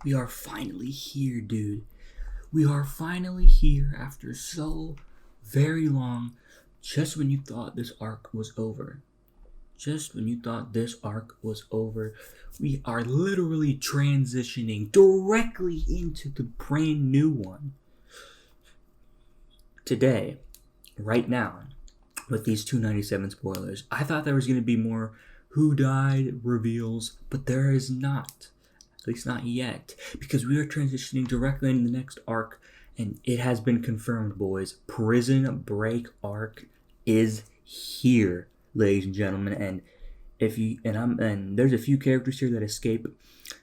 We are finally here, dude. We are finally here after so very long. Just when you thought this arc was over. Just when you thought this arc was over, we are literally transitioning directly into the brand new one. Today, right now, with these 297 spoilers, I thought there was going to be more who died reveals, but there is not. At least not yet, because we are transitioning directly into the next arc, and it has been confirmed, boys. Prison Break arc is here, ladies and gentlemen, and there's a few characters here that escape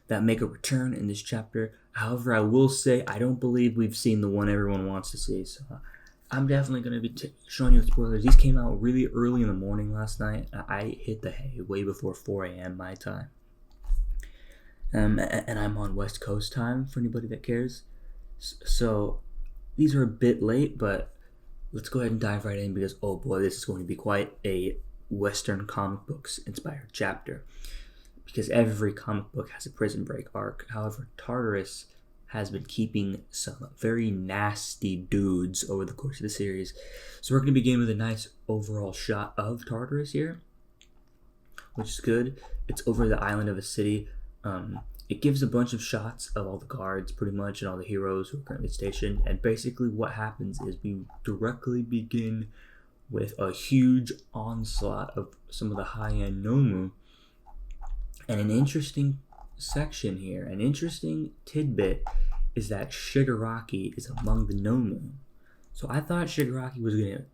that make a return in this chapter. However, I will say I don't believe we've seen the one everyone wants to see, so I'm definitely going to be showing you the spoilers. These came out really early in the morning last night. I hit the hay way before 4 a.m. my time. And I'm on West Coast time for anybody that cares. So these are a bit late, but let's go ahead and dive right in because, oh boy, this is going to be quite a Western comic books inspired chapter. Because every comic book has a prison break arc. However, Tartarus has been keeping some very nasty dudes over the course of the series. So we're going to begin with a nice overall shot of Tartarus here, which is good. It's over the island of a city. It gives a bunch of shots of all the guards, pretty much, and all the heroes who are currently stationed. And basically what happens is we directly begin with a huge onslaught of some of the high-end Nomu. And an interesting section here, an interesting tidbit, is that Shigaraki is among the Nomu. So I thought Shigaraki was going to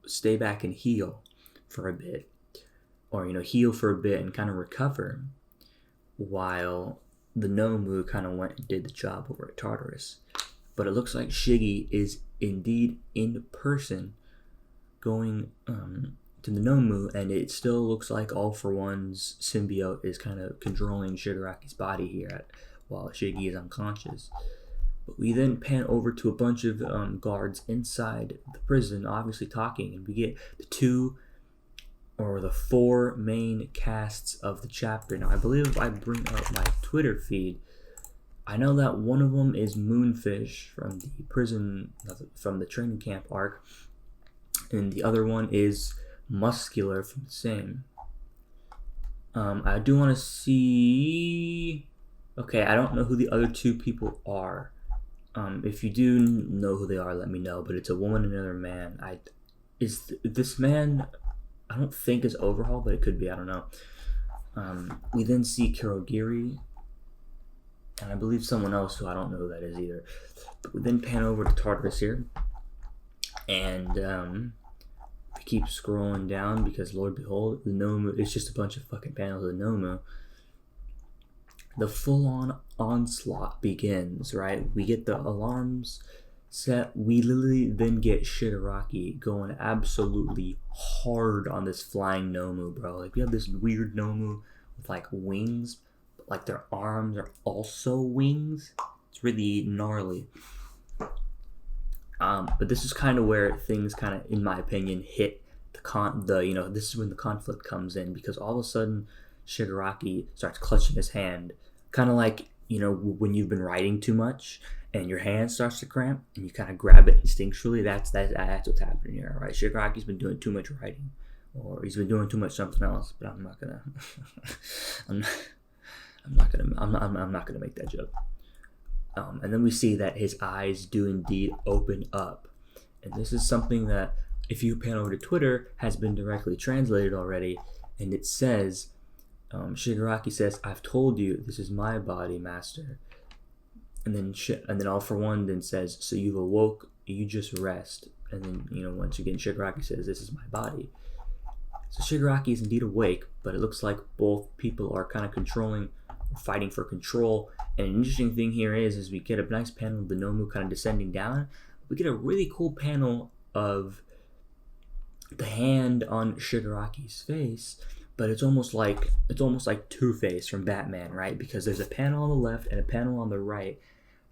stay back and heal for a bit. Or, heal for a bit and kind of recover, while the Nomu kind of went and did the job over at Tartarus. But it looks like Shiggy is indeed in person going to the Nomu, and it still looks like All For One's symbiote is kind of controlling Shigaraki's body here while Shiggy is unconscious. But we then pan over to a bunch of guards inside the prison, obviously talking, and we get the 4 main casts of the chapter. Now, I believe if I bring up my Twitter feed, I know that one of them is Moonfish from the prison, from the training camp arc, and the other one is Muscular from the same. I do want to see... Okay, I don't know who the other 2 people are. If you do know who they are, let me know, but it's a woman and another man. This man... I don't think it's Overhaul, but it could be. I don't know. We then see Kurogiri, and I believe someone else who I don't know who that is either. But we then pan over to Tartarus here, and we keep scrolling down because, Lord behold, the Nomu, it's just a bunch of fucking panels of the Nomu. The full-on onslaught begins, right? We get the alarms set. We literally then get Shigaraki going absolutely hard on this flying Nomu, bro. Like, we have this weird Nomu with like wings, but like their arms are also wings. It's really gnarly. But this is kind of where things kind of, in my opinion, hit this is when the conflict comes in, because all of a sudden Shigaraki starts clutching his hand, kind of like, when you've been writing too much and your hand starts to cramp and you kind of grab it instinctually. That's what's happening here, right? Shigaraki's been doing too much writing, or he's been doing too much something else, but I'm not gonna make that joke. And then we see that his eyes do indeed open up, and this is something that, if you pan over to Twitter, has been directly translated already, and it says, Shigaraki says, "I've told you, this is my body, master." And then All For One then says, "So you've awoke, you just rest." And then, once again, Shigaraki says, "This is my body." So Shigaraki is indeed awake, but it looks like both people are kind of fighting for control. And an interesting thing here is we get a nice panel of the Nomu kind of descending down. We get a really cool panel of the hand on Shigaraki's face, but it's almost like Two-Face from Batman, right? Because there's a panel on the left and a panel on the right,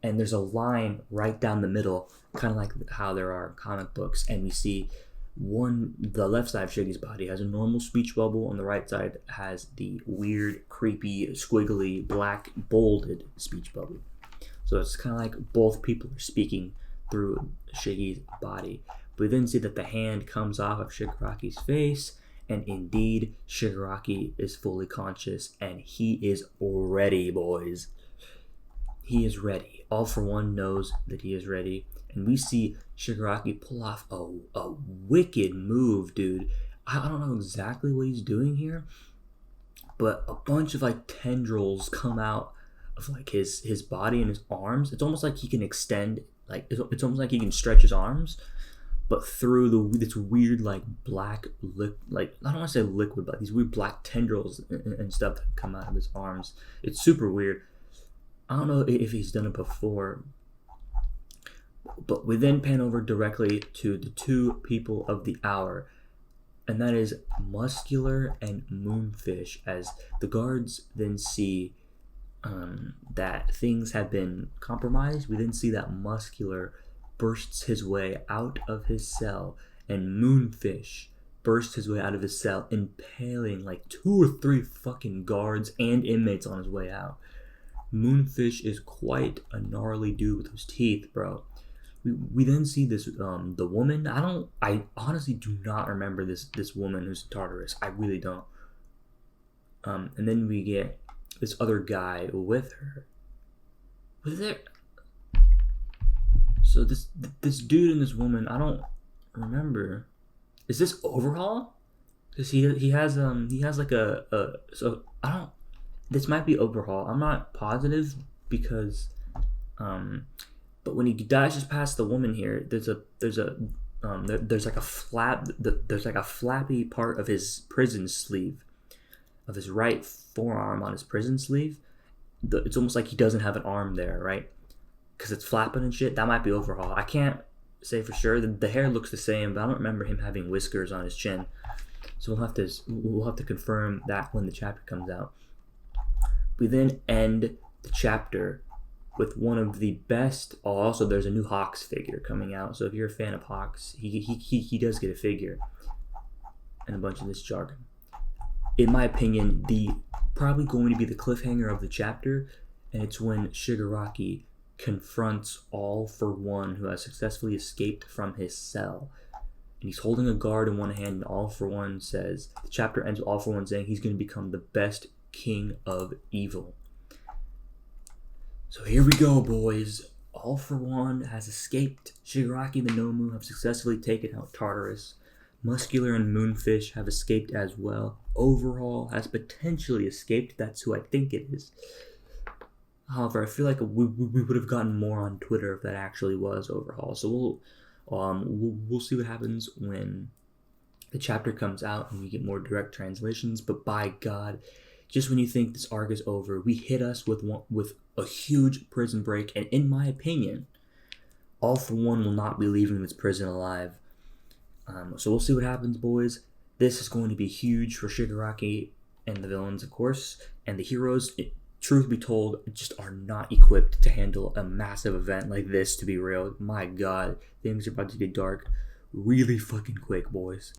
and there's a line right down the middle, kind of like how there are comic books, and we see the left side of Shiggy's body has a normal speech bubble, and the right side has the weird, creepy, squiggly, black, bolded speech bubble. So it's kind of like both people are speaking through Shige's body. We then see that the hand comes off of Shigaraki's face, and indeed, Shigaraki is fully conscious, and he is ready, boys. He is ready. All for One knows that he is ready, and we see Shigaraki pull off a wicked move, dude. I don't know exactly what he's doing here, but a bunch of like tendrils come out of like his body and his arms. It's almost like he can extend, like it's almost like he can stretch his arms, but through this weird like black like I don't want to say liquid, but these weird black tendrils and stuff that come out of his arms. It's super weird. I don't know if he's done it before, but we then pan over directly to the two people of the hour, and that is Muscular and Moonfish. As the guards then see that things have been compromised, we then see that Muscular bursts his way out of his cell, and Moonfish bursts his way out of his cell, impaling like 2 or 3 fucking guards and inmates on his way out. Moonfish is quite a gnarly dude with those teeth, bro. We then see this the woman. I honestly do not remember this woman who's Tartarus. I really don't. And then we get this other guy with her. Was there? So this dude and this woman, I don't remember. Is this Overhaul? Because he has like a so I don't. This might be Overhaul. I'm not positive because but when he dashes past the woman here, there's like a flappy part of his prison sleeve, of his right forearm on his prison sleeve. It's almost like he doesn't have an arm there, right? Because it's flapping and shit. That might be Overhaul. I can't say for sure. The hair looks the same, but I don't remember him having whiskers on his chin. So we'll have to confirm that when the chapter comes out. We then end the chapter with one of the best. Oh, also there's a new Hawks figure coming out. So if you're a fan of Hawks, he does get a figure and a bunch of this jargon. In my opinion, the probably going to be the cliffhanger of the chapter, and it's when Shigaraki confronts All for One, who has successfully escaped from his cell. And he's holding a guard in one hand, and All for One says, the chapter ends with All for One saying he's going to become the best king of evil. So here we go, boys. All for One has escaped. Shigaraki and the Nomu have successfully taken out Tartarus. Muscular and Moonfish have escaped as well. Overhaul has potentially escaped. That's who I think it is. However, I feel like we would have gotten more on Twitter if that actually was Overhaul. So we'll see what happens when the chapter comes out and we get more direct translations. But by God, just when you think this arc is over, we hit us with a huge prison break. And in my opinion, All for One will not be leaving this prison alive. So we'll see what happens, boys. This is going to be huge for Shigaraki and the villains, of course. And the heroes, truth be told, just are not equipped to handle a massive event like this, to be real. My God, things are about to get dark really fucking quick, boys.